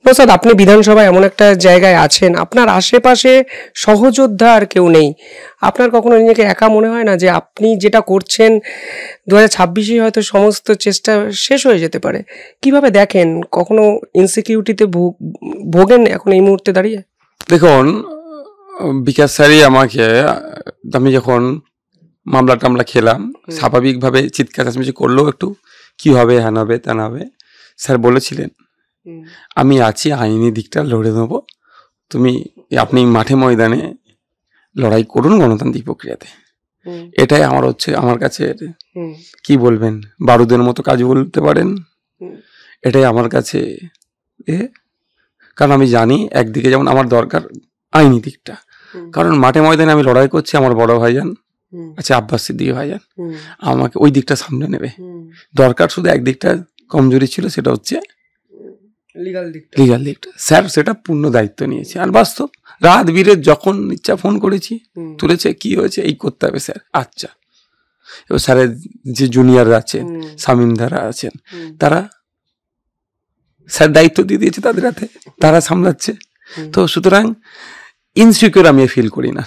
নওশাদ, আপনি বিধানসভায় এমন একটা জায়গায় আছেন, আপনার আশেপাশে সহযোদ্ধা আর কেউ নেই। আপনার কখনো নিজেকে একা মনে হয় না যে আপনি যেটা করছেন 2026-এই হয়তো সমস্ত চেষ্টা শেষ হয়ে যেতে পারে? কিভাবে দেখেন? কখনো ইনসিকিউরিটিতে ভোগেন এখন এই মুহূর্তে দাঁড়িয়ে? দেখুন, বিকাশ স্যারই আমাকে, আমি যখন মামলা টামলা খেলাম, স্বাভাবিকভাবে চিৎকার চেঁচামেচি করলেও একটু কি হবে, হ্যান হবে, ত্যান হবে, স্যার বলেছিলেন আমি আছি, আইনি দিকটা লড়ে নেবো, আপনি মাঠে ময়দানে লড়াই করুন গণতান্ত্রিক প্রক্রিয়াতে। এটাই আমার কাছে কি বলবেন, বারুদের মতো কাজ বলতে পারেন। এটাই আমার কাছে কারণ আমি জানি একদিকে যেমন আমার দরকার আইনি দিকটা, কারণ মাঠে ময়দানে আমি লড়াই করছি, আমার বড় ভাইজান আচ্ছা আব্বাস সিদ্দিকী ভাইজান আমাকে ওই দিকটা সামনে নেবে। দরকার শুধু একদিকটা কমজোরি ছিল, সেটা হচ্ছে লিগাল দিকটা। স্যার সেটা পূর্ণ দায়িত্ব নিয়েছে। আর বাস্তব রাত বিরেত যখন ইচ্ছা ফোন করেছি, তুলেছে, কি হয়েছে, এই করতে হবে স্যার। আচ্ছা, এবার স্যারের যে জুনিয়ররা আছেন, শামীমদারা আছেন, তারা স্যার দায়িত্ব দিয়ে দিয়েছে তাদের হাতে, তারা সামলাচ্ছে। তো সুতরাং ইনসিকিউর আমি ফিল করি না।